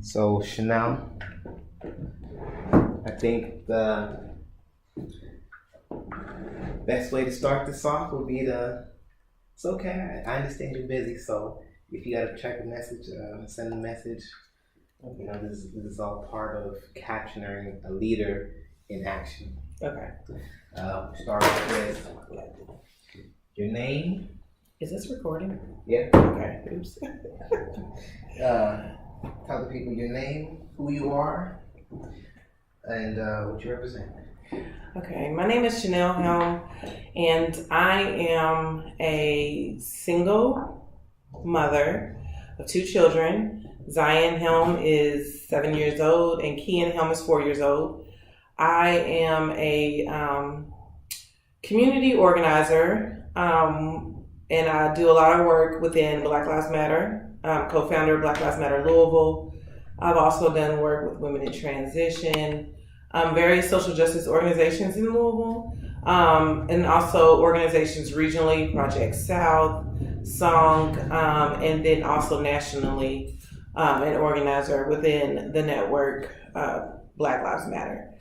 So Chanelle, I think the best way to start this off would be it's okay, I understand you're busy, so if you gotta check a message, send a message. This is all part of capturing a leader in action. Okay. Start with your name. Is this recording? Yeah. Okay. Oops. Tell the people your name, who you are, and what you represent. Okay, my name is Chanelle Helm, and I am a single mother of 2 children. Zion Helm is 7 years old, and Kian Helm is 4 years old. I am a community organizer, and I do a lot of work within Black Lives Matter. I'm co-founder of Black Lives Matter Louisville. I've also done work with Women in Transition, various social justice organizations in Louisville, and also organizations regionally, Project South, Song, and then also nationally, an organizer within the network, Black Lives Matter.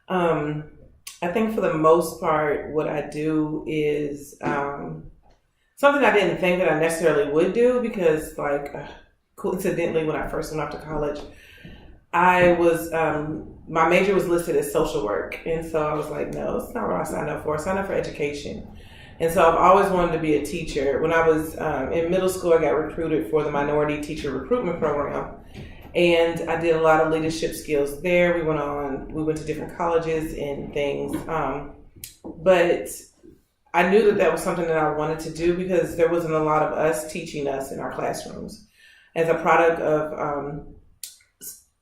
I think for the most part, what I do is something I didn't think that I necessarily would do because, coincidentally, when I first went off to college, I was, my major was listed as social work. And so I was like, no, it's not what I signed up for. I signed up for education. And so I've always wanted to be a teacher. When I was in middle school, I got recruited for the Minority Teacher Recruitment Program. And I did a lot of leadership skills there. We went to different colleges and things. But I knew that was something that I wanted to do because there wasn't a lot of us teaching us in our classrooms. As a product of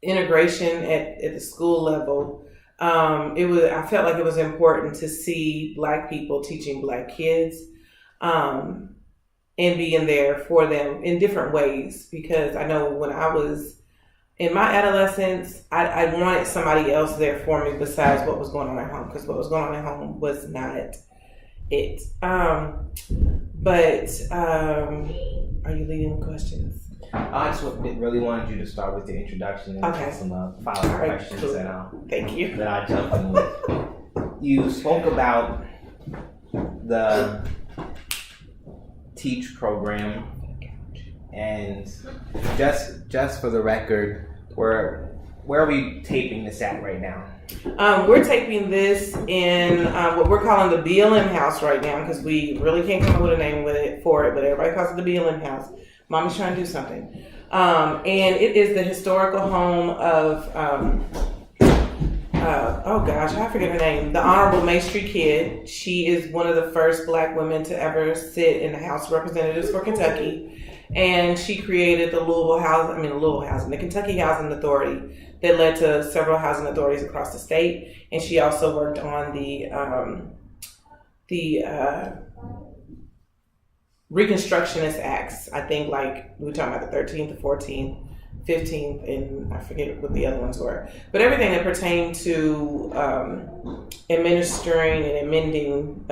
integration at the school level, I felt like it was important to see Black people teaching Black kids and being there for them in different ways. Because I know when I was in my adolescence, I wanted somebody else there for me besides what was going on at home, because what was going on at home was not it. But are you leading questions? I just really wanted you to start with the introduction and some follow-up questions cool. that I jump in with. You spoke about the TEACH program, and just for the record, where are we taping this at right now? We're taping this in what we're calling the BLM house right now because we really can't come up with a name for it, but everybody calls it the BLM house. Mommy's trying to do something. And it is the historical home of, I forget her name, the Honorable Maestri Kidd. She is one of the first Black women to ever sit in the House of Representatives for Kentucky. And she created the the Kentucky Housing Authority that led to several housing authorities across the state. And she also worked on the Reconstructionist Acts. I think we were talking about the 13th, the 14th, 15th, and I forget what the other ones were. But everything that pertained to administering and amending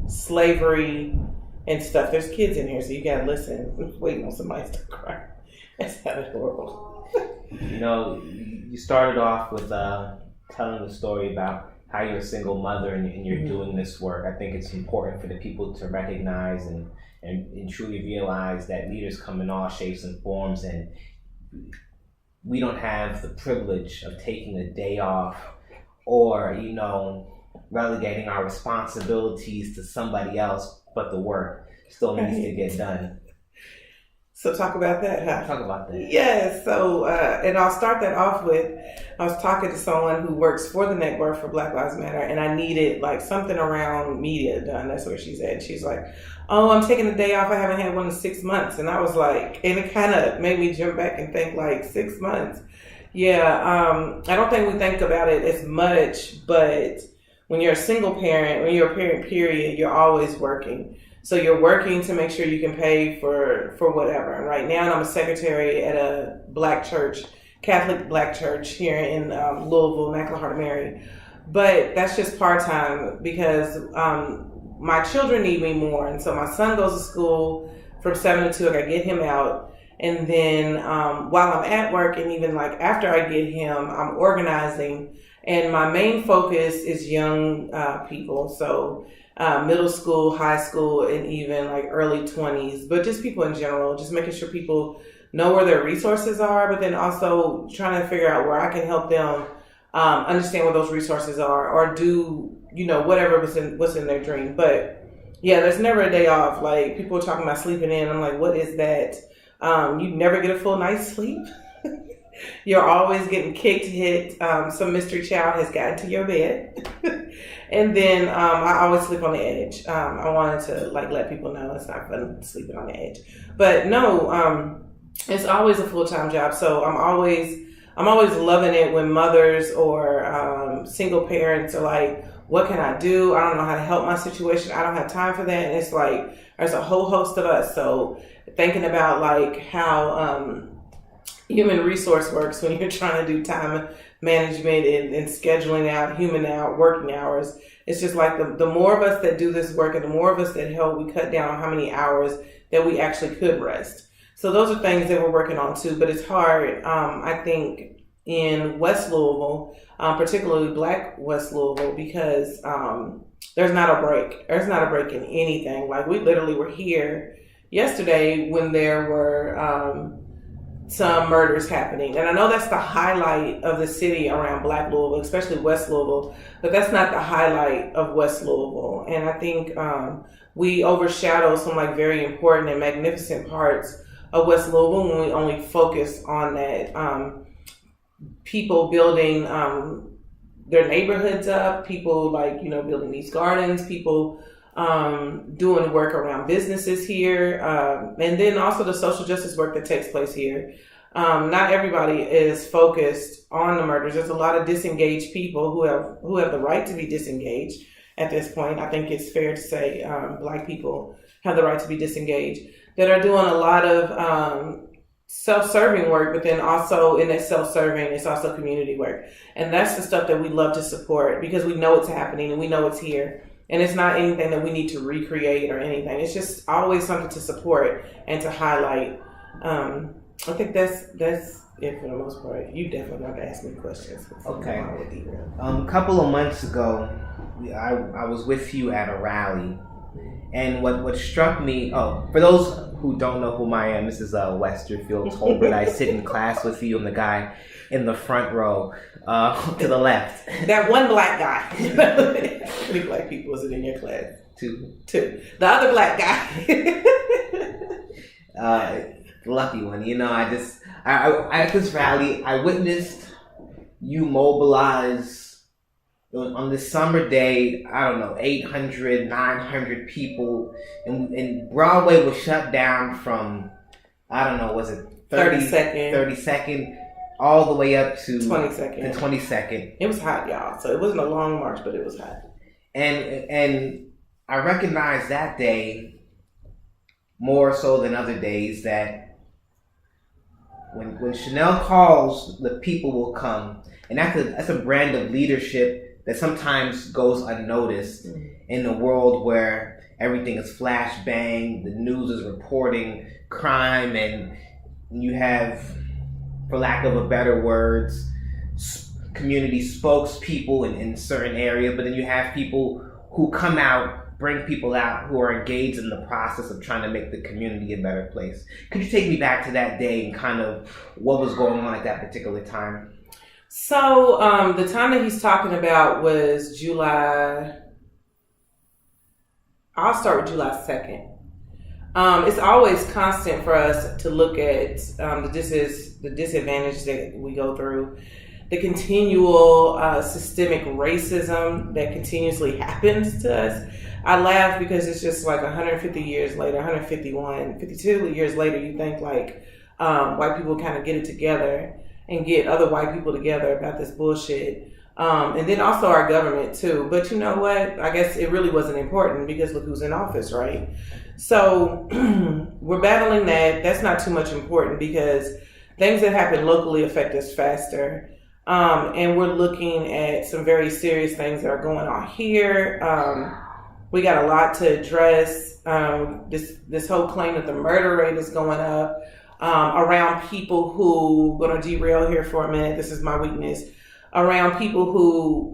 slavery and stuff. There's kids in here, so you gotta listen. I'm waiting on somebody to start crying. That's sounded horrible. You started off with telling the story about how you're a single mother and you're doing this work. I think it's important for the people to recognize and truly realize that leaders come in all shapes and forms, and we don't have the privilege of taking a day off or, relegating our responsibilities to somebody else, but the work still needs to get done. So talk about that, huh? Talk about that. Yes. So, and I'll start that off with, I was talking to someone who works for the Network for Black Lives Matter, and I needed something around media done. That's where she's at. She's like, oh, I'm taking a day off. I haven't had one in 6 months. And I was like, and it kind of made me jump back and think 6 months. Yeah. I don't think we think about it as much, but when you're a single parent, when you're a parent, period, you're always working. So you're working to make sure you can pay for whatever. And right now I'm a secretary at a Black church, Catholic Black church here in Louisville, Immaculate Heart of Mary. But that's just part-time because my children need me more. And so my son goes to school from 7 to 2. I gotta get him out. And then while I'm at work, and even like after I get him, I'm organizing. And my main focus is young people. So middle school, high school, and even like early 20s, but just people in general, just making sure people know where their resources are, but then also trying to figure out where I can help them understand what those resources are, or do, whatever what's in their dream. But yeah, there's never a day off. Like, people are talking about sleeping in. I'm like, what is that? You never get a full night's sleep. You're always getting kicked, hit. Some mystery child has gotten to your bed. And then I always sleep on the edge. I wanted to let people know it's not fun sleeping on the edge. But no, it's always a full-time job. So I'm always loving it when mothers or single parents are like, what can I do? I don't know how to help my situation. I don't have time for that. And it's like, there's a whole host of us. So thinking about how human resource works when you're trying to do time management and scheduling out working hours. It's just like the more of us that do this work and the more of us that help, we cut down on how many hours that we actually could rest. So those are things that we're working on too, but it's hard. I think in West Louisville, particularly Black West Louisville, because there's not a break. There's not a break in anything. Like, we literally were here yesterday when there were some murders happening. And I know that's the highlight of the city around Black Louisville, especially West Louisville, but that's not the highlight of West Louisville. And I think we overshadow some very important and magnificent parts of West Louisville when we only focus on that. People building their neighborhoods up, people building these gardens, people doing work around businesses here, and then also the social justice work that takes place here. Not everybody is focused on the murders. There's a lot of disengaged people who have the right to be disengaged at this point. I think it's fair to say Black people have the right to be disengaged, that are doing a lot of self-serving work, but then also in that self-serving, it's also community work. And that's the stuff that we love to support because we know it's happening and we know it's here. And it's not anything that we need to recreate or anything. It's just always something to support and to highlight. I think that's it for the most part. You definitely want to ask me questions. Okay. A couple of months ago, I was with you at a rally. And what struck me, for those who don't know who I am, this is Westerfield Tolbert. I sit in class with you. I'm the guy in the front row to the left. That one Black guy. How many Black people was it in your class? Two. The other Black guy. Lucky one. I at this rally, I witnessed you mobilize. On this summer day, 800, 900 people, and Broadway was shut down from, was it 32nd, all the way up to 22nd. The 22nd. It was hot, y'all. So it wasn't a long march, but it was hot. And I recognized that day more so than other days that when Chanelle calls, the people will come, and that's a brand of leadership that sometimes goes unnoticed in a world where everything is flash bang, the news is reporting crime, and you have, for lack of a better words, community spokespeople in certain areas, but then you have people who come out, bring people out who are engaged in the process of trying to make the community a better place. Could you take me back to that day and kind of what was going on at that particular time? So the time that he's talking about was July. I'll start with July 2nd. It's always constant for us to look at the disadvantage that we go through, the continual systemic racism that continuously happens to us. I laugh because it's just 150 years later, 151, 52 years later, you think white people kind of get it together and get other white people together about this bullshit. And then also our government too. But you know what? I guess it really wasn't important because look who's in office, right? So we're battling that. That's not too much important because things that happen locally affect us faster. And we're looking at some very serious things that are going on here. We got a lot to address. This whole claim that the murder rate is going up around people who, going to derail here for a minute, this is my weakness, around people who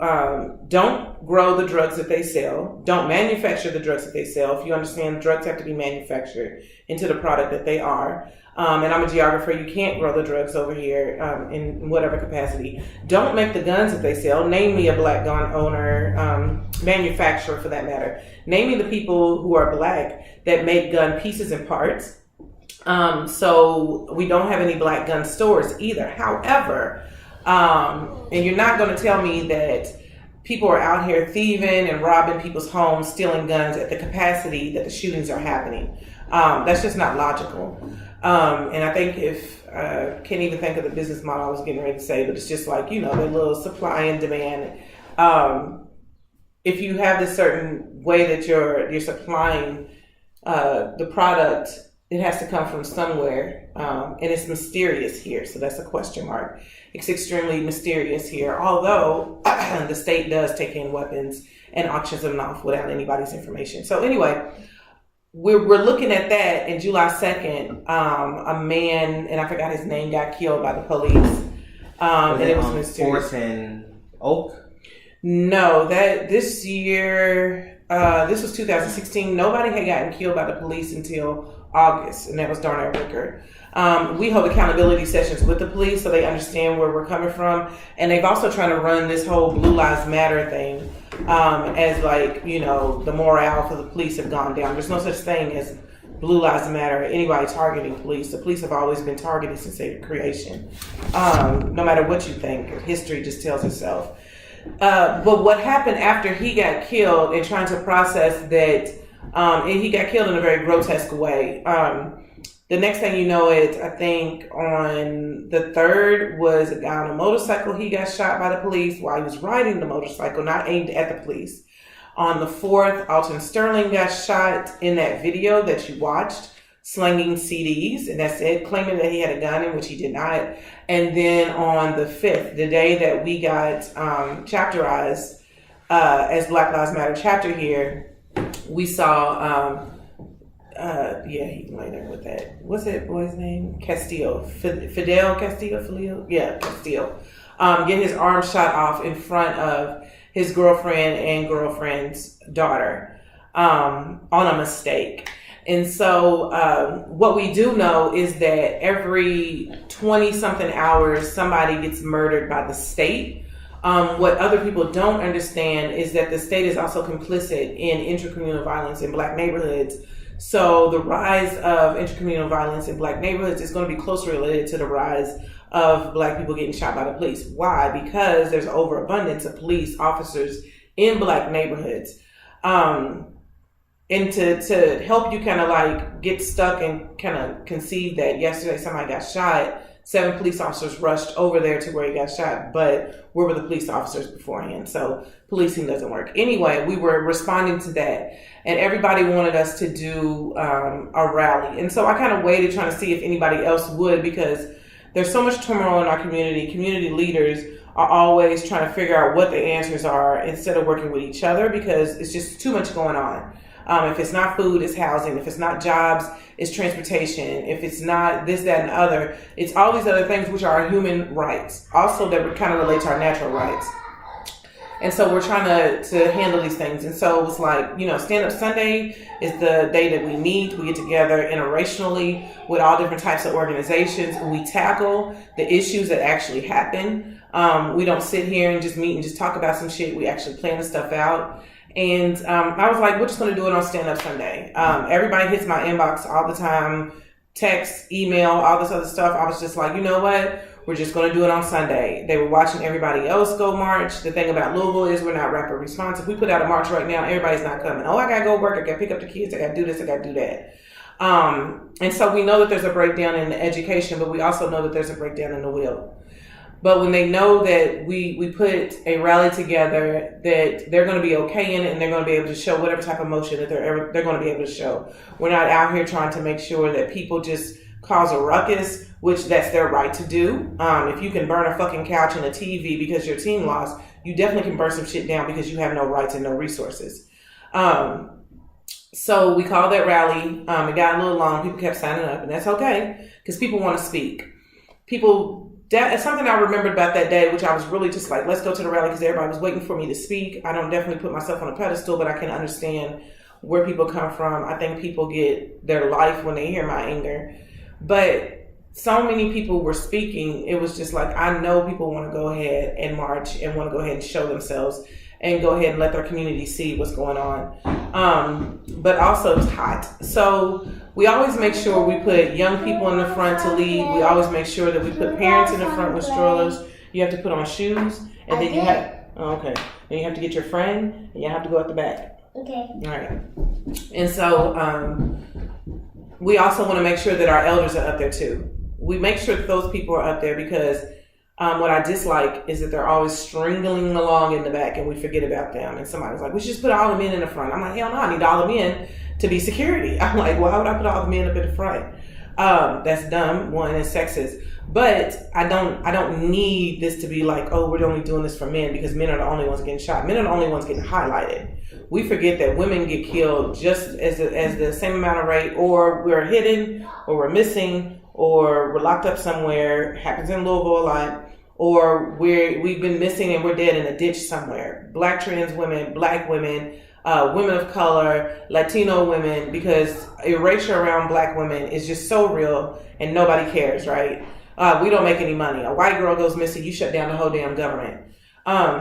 don't grow the drugs that they sell, don't manufacture the drugs that they sell. If you understand, drugs have to be manufactured into the product that they are. And I'm a geographer. You can't grow the drugs over here in whatever capacity. Don't make the guns that they sell. Name me a black gun owner, manufacturer for that matter. Name me the people who are black that make gun pieces and parts. So we don't have any black gun stores either. However, and you're not going to tell me that people are out here thieving and robbing people's homes, stealing guns at the capacity that the shootings are happening. That's just not logical. And I think can't even think of the business model I was getting ready to say, but it's just like, the little supply and demand. If you have this certain way that you're supplying the product, it has to come from somewhere, and it's mysterious here. So that's a question mark. It's extremely mysterious here, although the state does take in weapons and auctions them off without anybody's information. So anyway, we're looking at that, and July 2nd, a man, and I forgot his name, got killed by the police. And it was mysterious. 4th and Oak? No, this year, this was 2016. Nobody had gotten killed by the police until August, and that was Darnell Ricker. We hold accountability sessions with the police so they understand where we're coming from, and they've also trying to run this whole Blue Lives Matter thing as the morale for the police have gone down. There's no such thing as Blue Lives Matter, anybody targeting police. The police have always been targeted since their creation. No matter what you think, history just tells itself. But what happened after he got killed, and trying to process that, and he got killed in a very grotesque way. The next thing you know, I think on the 3rd was a guy on a motorcycle. He got shot by the police while he was riding the motorcycle, not aimed at the police. On the 4th, Alton Sterling got shot in that video that you watched, slinging CDs, and that's it, claiming that he had a gun, in which he did not. And then on the 5th, the day that we got chapterized as Black Lives Matter chapter here, we saw, he can lay there with that. What's that boy's name? Castillo. Fidel Castillo? Yeah, Castillo. Get his arm shot off in front of his girlfriend and girlfriend's daughter on a mistake. And so what we do know is that every 20-something hours, somebody gets murdered by the state. What other people don't understand is that the state is also complicit in intracommunal violence in Black neighborhoods. So the rise of intracommunal violence in Black neighborhoods is going to be closely related to the rise of Black people getting shot by the police. Why? Because there's overabundance of police officers in Black neighborhoods. And to help you kind of like get stuck and kind of conceive that yesterday somebody got shot, 7 police officers rushed over there to where he got shot, but where were the police officers beforehand? So policing doesn't work. Anyway, we were responding to that, and everybody wanted us to do a rally. And so I kind of waited trying to see if anybody else would, because there's so much turmoil in our community. Community leaders are always trying to figure out what the answers are instead of working with each other, because it's just too much going on. If it's not food, it's housing. If it's not jobs, it's transportation. If it's not this, that, and the other, it's all these other things which are our human rights. Also, that kind of relate to our natural rights. And so we're trying to handle these things. And so it was like, Stand Up Sunday is the day that we meet. We get together interracially with all different types of organizations. We tackle the issues that actually happen. We don't sit here and just meet and just talk about some shit. We actually plan the stuff out. And I was like, we're just going to do it on Stand Up Sunday. Everybody hits my inbox all the time, text, email, all this other stuff. I was just like, you know what? We're just going to do it on Sunday. They were watching everybody else go march. The thing about Louisville is we're not rapid response. If we put out a march right now, everybody's not coming. Oh, I got to go work. I got to pick up the kids. I got to do this. I got to do that. And so we know that there's a breakdown in the education, but we also know that there's a breakdown in the will. But when they know that we put a rally together, that they're going to be okay in it, and they're going to be able to show whatever type of emotion that they're going to be able to show. We're not out here trying to make sure that people just cause a ruckus, which that's their right to do. If you can burn a fucking couch and a TV because your team lost, you definitely can burn some shit down because you have no rights and no resources. So we called that rally. It got a little long. People kept signing up, and that's okay because people want to speak. That's something I remembered about that day, which I was really just like, let's go to the rally because everybody was waiting for me to speak. I don't definitely put myself on a pedestal, but I can understand where people come from. I think people get their life when they hear my anger. But so many people were speaking. It was just like, I know people want to go ahead and march and want to go ahead and show themselves and go ahead and let their community see what's going on. But also it was hot. So we always make sure we put young people in the front to lead. We always make sure that we put parents in the front with strollers. You have to put on shoes, and then you have, then you have to get your friend, and you have to go at the back. Okay. All right. And so we also want to make sure that our elders are up there too. We make sure that those people are up there because what I dislike is that they're always stringling along in the back and we forget about them. And somebody's like, we should just put all the men in the front. I'm like, hell no, I need all the men to be security. I'm like, well, how would I put all the men up in the front? That's dumb, one, and sexist. But I don't need this to be like, oh, we're only doing this for men because men are the only ones getting shot. Men are the only ones getting highlighted. We forget that women get killed just as the same amount of rate, or we're hidden, or we're missing, or we're locked up somewhere. Happens in Louisville a lot. Or we've been missing and we're dead in a ditch somewhere. Black trans women, black women, women of color, Latino women, because erasure around black women is just so real and nobody cares, right? We don't make any money. A white girl goes missing, you shut down the whole damn government.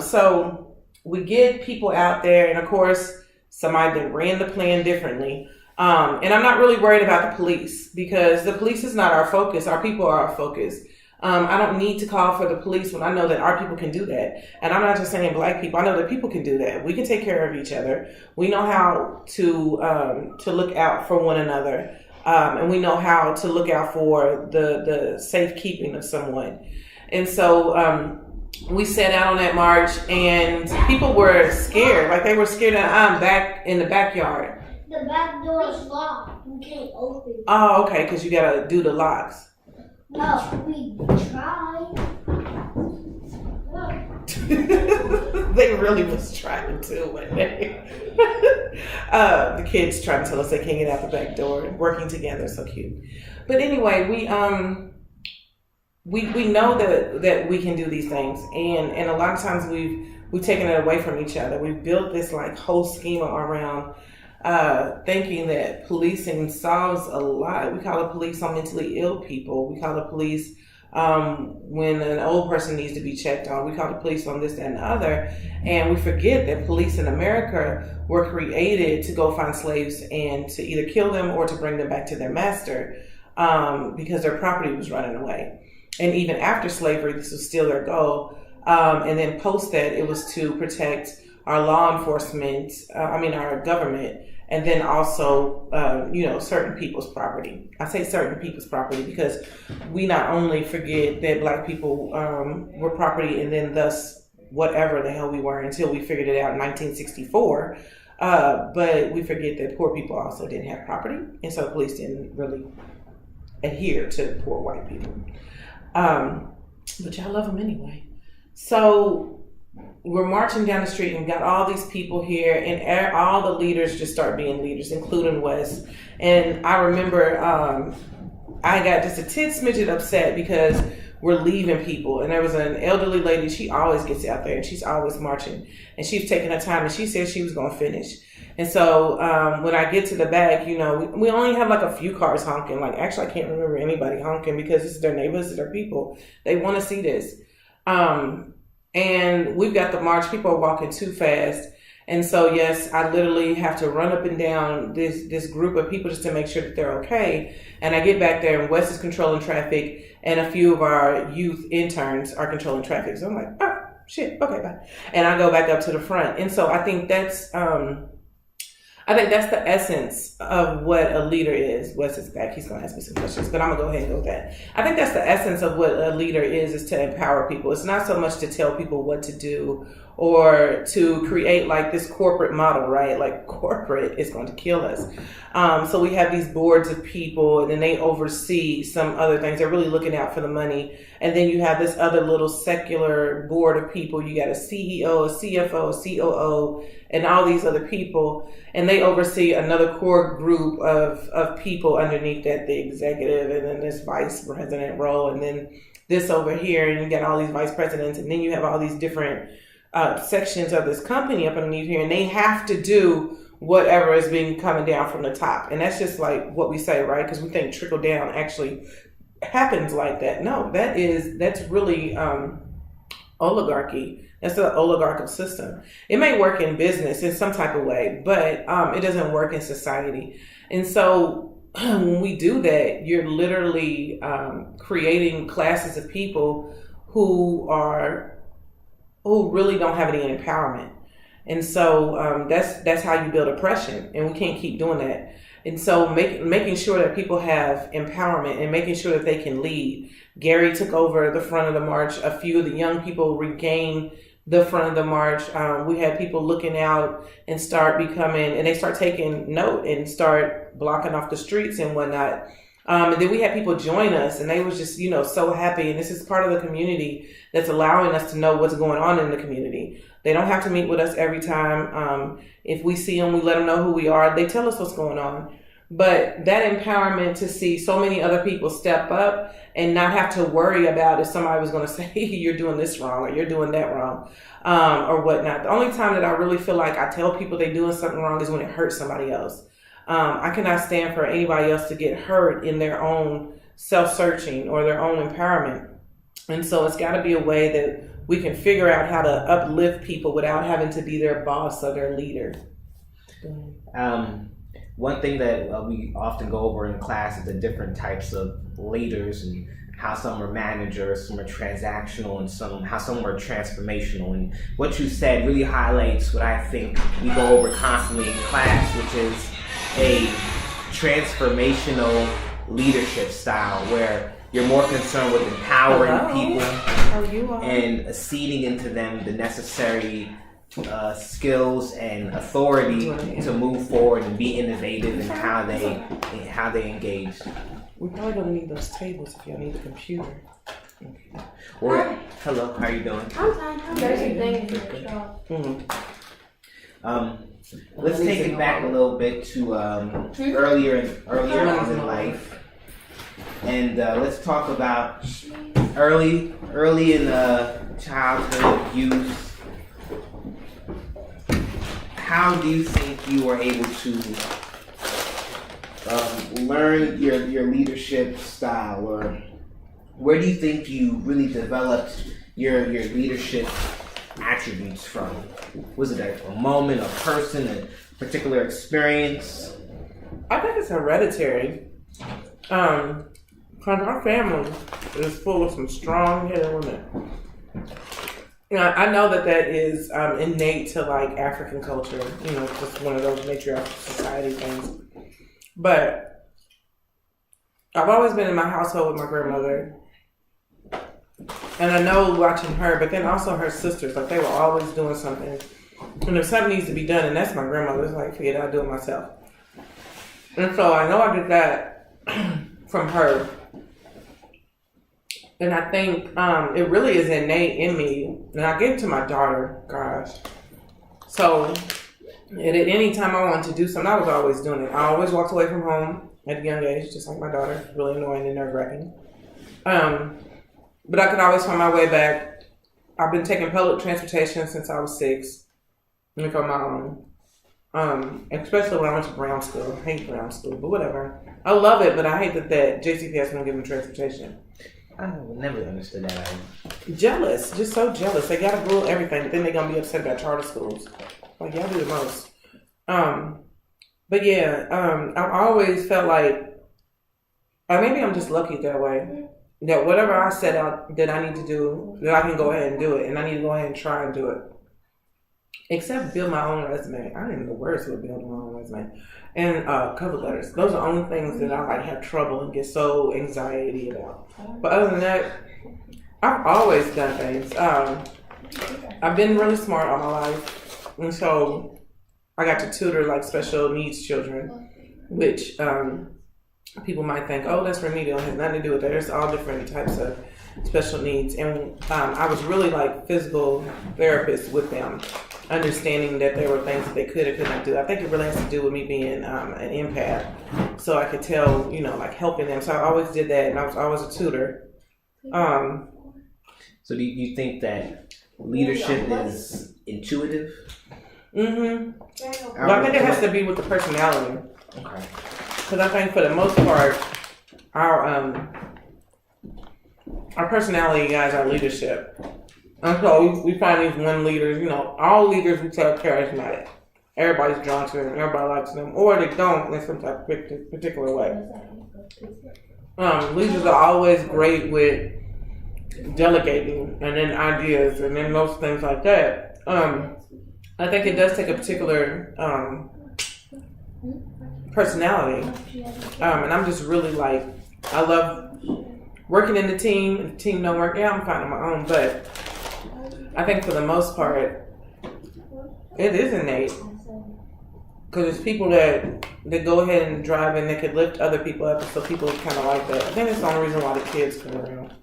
So we get people out there, and of course, somebody that ran the plan differently. And I'm not really worried about the police because the police is not our focus. Our people are our focus. I don't need to call for the police when I know that our people can do that. And I'm not just saying black people. I know that people can do that. We can take care of each other. We know how to look out for one another. And we know how to look out for the safekeeping of someone. And so we set out on that march and people were scared. Like they were scared that I'm back in the backyard. The back door is locked. We can't open it. Oh, okay, because you got to do the locks. No, we tried. They really was trying to, weren't they? The kids trying to tell us they can't get out the back door, working together, so cute. But anyway, we know that we can do these things, and a lot of times we've taken it away from each other. We've built this like whole schema around thinking that policing solves a lot. We call the police on mentally ill people. We call the police when an old person needs to be checked on. We call the police on this, that, and the other. And we forget that police in America were created to go find slaves and to either kill them or to bring them back to their master because their property was running away. And even after slavery, this was still their goal. And then post that, it was to protect our law enforcement, our government, and then also, certain people's property. I say certain people's property because we not only forget that black people were property and then thus whatever the hell we were until we figured it out in 1964, but we forget that poor people also didn't have property, and so the police didn't really adhere to poor white people. But y'all love them anyway. So we're marching down the street and got all these people here, and all the leaders just start being leaders, including Wes. And I remember I got just a tit smidget upset because we're leaving people. And there was an elderly lady, she always gets out there and she's always marching. And she's taking her time and she said she was going to finish. And so when I get to the back, we only have like a few cars honking. Like, actually, I can't remember anybody honking because this is their neighbors, it's their people. They want to see this. And we've got the march. People are walking too fast. And so, yes, I literally have to run up and down this group of people just to make sure that they're okay. And I get back there and Wes is controlling traffic and a few of our youth interns are controlling traffic. So I'm like, oh, shit, okay, bye. And I go back up to the front. And so I think that's the essence of what a leader is. Wes is back. He's going to ask me some questions, but I'm going to go ahead and go with that. I think that's the essence of what a leader is to empower people. It's not so much to tell people what to do or to create like this corporate model, right? Like corporate is going to kill us. So we have these boards of people, and then they oversee some other things. They're really looking out for the money. And then you have this other little secular board of people. You got a CEO, a CFO, a COO, and all these other people. And they oversee another core group of people underneath that, the executive, and then this vice president role, and then this over here, and you got all these vice presidents, and then you have all these different sections of this company up underneath here, and they have to do whatever is being coming down from the top. And that's just like what we say, right? Because we think trickle down actually happens like that. No, that's really oligarchy. That's an oligarchical system. It may work in business in some type of way, but it doesn't work in society. And so when we do that, you're literally creating classes of people who really don't have any empowerment. And so that's how you build oppression, and we can't keep doing that. And so making sure that people have empowerment and making sure that they can lead. Gary took over the front of the march. A few of the young people regained the front of the march. We had people looking out and start becoming, and they start taking note and start blocking off the streets and whatnot. And then we had people join us, and they was just, so happy. And this is part of the community that's allowing us to know what's going on in the community. They don't have to meet with us every time. If we see them, we let them know who we are. They tell us what's going on. But that empowerment to see so many other people step up and not have to worry about if somebody was going to say, you're doing this wrong or you're doing that wrong or whatnot. The only time that I really feel like I tell people they're doing something wrong is when it hurts somebody else. I cannot stand for anybody else to get hurt in their own self-searching or their own empowerment. And so it's got to be a way that we can figure out how to uplift people without having to be their boss or their leader. One thing that we often go over in class is the different types of leaders and how some are managers, some are transactional, and how some are transformational. And what you said really highlights what I think we go over constantly in class, which is a transformational leadership style where you're more concerned with empowering people and seeding into them the necessary skills and authority to move forward and be innovative in how they engage. We're probably gonna need those tables if y'all need a computer. Well, hello, how are you doing? I'm fine. Let's take it back a little bit to earlier on in life, and let's talk about early in childhood, youth. How do you think you were able to learn your leadership style, or where do you think you really developed your leadership attributes from? Was it a moment, a person, a particular experience? I think it's hereditary. Because our family is full of some strong-headed women. I know that is innate to like African culture, just one of those matriarchal society things. But I've always been in my household with my grandmother. And I know watching her, but then also her sisters, like they were always doing something. And if something needs to be done, and that's my grandmother, it's like, forget it, I'll do it myself. And so I know I did that from her. And I think it really is innate in me. And I gave it to my daughter, gosh. So at any time I wanted to do something, I was always doing it. I always walked away from home at a young age, just like my daughter. Really annoying and nerve-wracking. But I could always find my way back. I've been taking public transportation since I was 6. On my own. Especially when I went to Brown School. I hate Brown School, but whatever. I love it, but I hate that JCPS won't give me transportation. I never understood that. Jealous, just so jealous. They gotta rule everything, but then they're gonna be upset about charter schools. Like y'all do the most. But yeah, I've always felt like, or maybe I'm just lucky that way. That whatever I set out that I need to do, that I can go ahead and do it, and I need to go ahead and try and do it. Except build my own resume. I don't even know words for building my own resume. And cover letters. Those are the only things that I like have trouble and get so anxiety about. But other than that, I've always done things. I've been really smart all my life, and so I got to tutor like special needs children, which people might think, oh, that's remedial. It has nothing to do with that. There's all different types of special needs, and I was really like physical therapist with them, understanding that there were things that they could or could not do. I think it really has to do with me being an empath, so I could tell, like helping them. So I always did that, and I was always a tutor. So do you think that leadership is intuitive? Mm-hmm. Well, I think it has to be with the personality. Okay. Because I think for the most part, our personality guides our leadership. And so we find these one leaders, all leaders we say are charismatic. Everybody's drawn to them, everybody likes them, or they don't in some type of particular way. Leaders are always great with delegating and then ideas and then those things like that. I think it does take a particular personality. And I'm just really like, I love working in the team. If the team don't work, I'm fine on my own. But I think for the most part, it is innate. Because it's people that go ahead and drive and they could lift other people up, so people kind of like that. I think that's the only reason why the kids come around.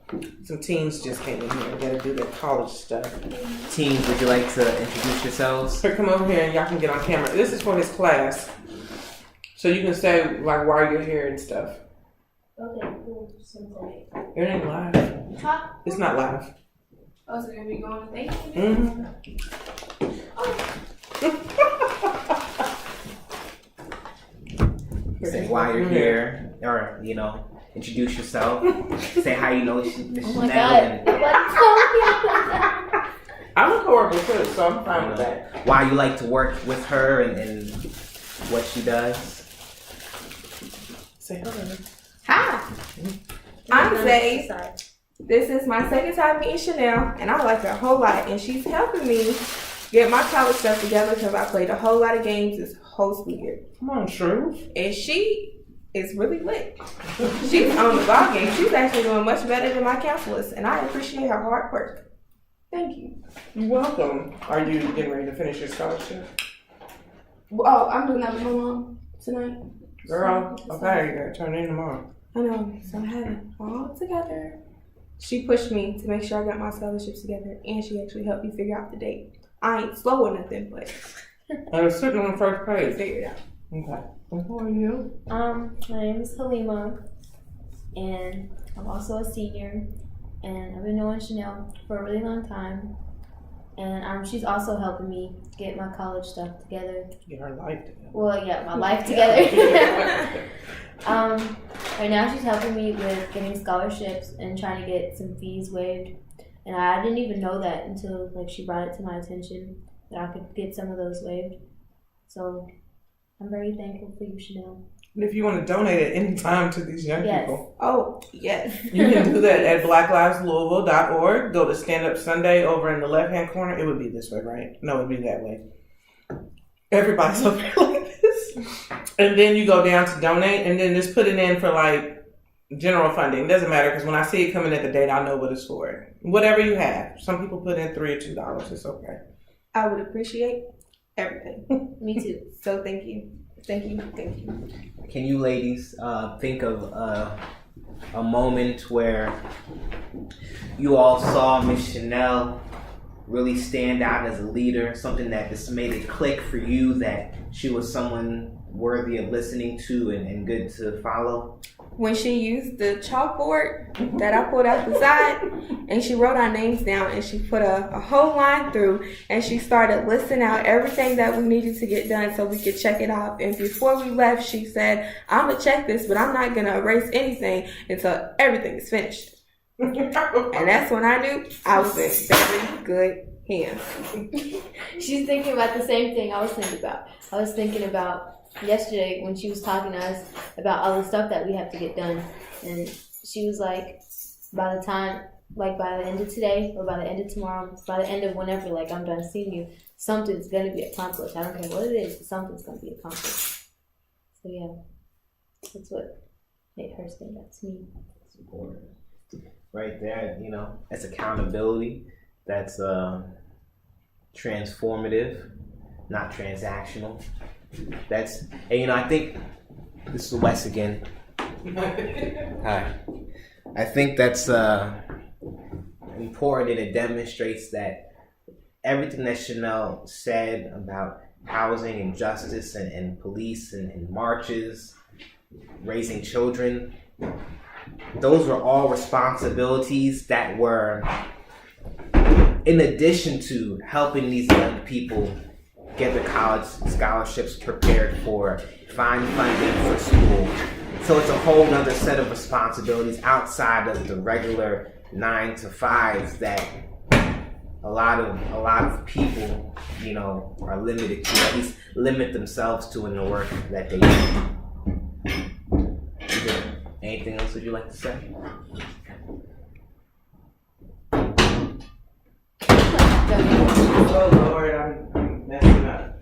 Some teens just came in here. They got to do their college stuff. Teens, would you like to introduce yourselves? Here, come over here and y'all can get on camera. This is for his class. So you can say like why you're here and stuff. Okay, cool. It ain't live. It's not live. Oh, so you're gonna be going to thank you? Mm-hmm. Say why you're here, or introduce yourself. Say how you know Miss Chanelle. I'm a coworker too, so I'm fine with that. Why you like to work with her and what she does. Say hello. Hi, I'm Zay. This is my second time meeting Chanelle, and I like her a whole lot. And she's helping me get my college stuff together because I played a whole lot of games this whole school year. Come on, Shrew. And she is really lit. She's on the ball game. She's actually doing much better than my counselors, and I appreciate her hard work. Thank you. You're welcome. Are you getting ready to finish your scholarship? Oh, I'm doing that with my mom tonight. Girl, okay, you gotta turn in tomorrow. I know, so I'm having it all together. She pushed me to make sure I got my scholarships together, and she actually helped me figure out the date. I ain't slow or nothing, but I was sitting on the first I page. figured it out. Okay. And who are you? My name is Halima, and I'm also a senior, and I've been knowing Chanelle for a really long time, and she's also helping me get my college stuff together. Get her life together. Well, yeah, my life together. Right now she's helping me with getting scholarships and trying to get some fees waived, and I didn't even know that until she brought it to my attention that I could get some of those waived. So I'm very thankful for you, Chanelle. And if you want to donate at any time to these young Yes. people, Oh, yes. you can do that at blackliveslouisville.org. Go to Stand Up Sunday over in the left-hand corner. It would be this way, right? No, it would be that way. Everybody's over here like this. And then you go down to donate, and then just put it in for general funding. Doesn't matter, because when I see it coming at the date, I know what it's for. Whatever you have. Some people put in $3 or $2. It's okay. I would appreciate everything. Me too. So thank you. Thank you. Thank you. Can you ladies think of a moment where you all saw Miss Chanelle really stand out as a leader, something that just made it click for you that she was someone worthy of listening to and good to follow? When she used the chalkboard that I pulled out the side, and she wrote our names down, and she put a whole line through, and she started listing out everything that we needed to get done so we could check it off. And before we left, she said, I'm going to check this, but I'm not going to erase anything until everything is finished. And that's when I knew I was in very good hands. She's thinking about the same thing I was thinking about. I was thinking about yesterday when she was talking to us about all the stuff that we have to get done. And she was like, by the end of today or by the end of tomorrow, by the end of whenever, I'm done seeing you, something's going to be accomplished. I don't care what it is, but something's going to be accomplished. So yeah, that's what made her stand out to me. Support. Right there, that's accountability. That's transformative, not transactional. That's, and I think, this is Wes again. Hi. I think that's important, and it demonstrates that everything that Chanelle said about housing and justice and police and marches, raising children, those were all responsibilities that were in addition to helping these young people get their college scholarships prepared for, find funding for school. So it's a whole other set of responsibilities outside of the regular 9 to 5s that a lot of people, you know, are limited to, at least limit themselves to in the work that they do. Anything else would you like to say? Oh Lord, I'm messing up.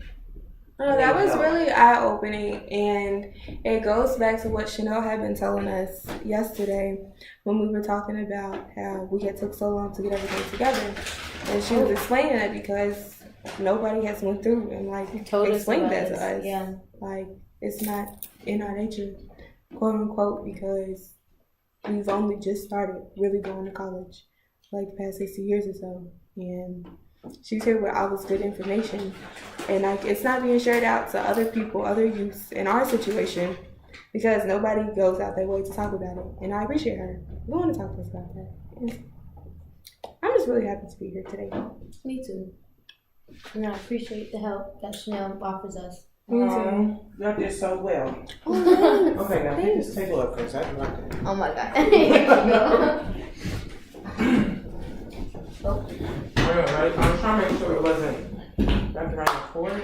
No, that was really eye-opening, and it goes back to what Chanelle had been telling us yesterday when we were talking about how we had took so long to get everything together. And she was explaining that because nobody has went through and like explained that to us. Yeah. Like, it's not in our nature, quote unquote, because we've only just started really going to college, like the past 60 years or so. And she's here with all this good information, and like it's not being shared out to other people, other youths in our situation, because nobody goes out their way to talk about it. And I appreciate her. We want to talk to us about that. And I'm just really happy to be here today. Me too. And I appreciate the help that Chanelle offers us. Me too. Y'all did so well. Oh, Okay, now pick this table up first. I don't like it. Oh my God. Here you go. I'm trying to make sure it wasn't nothing around the cord.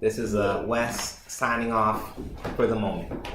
This is Wes signing off for the moment.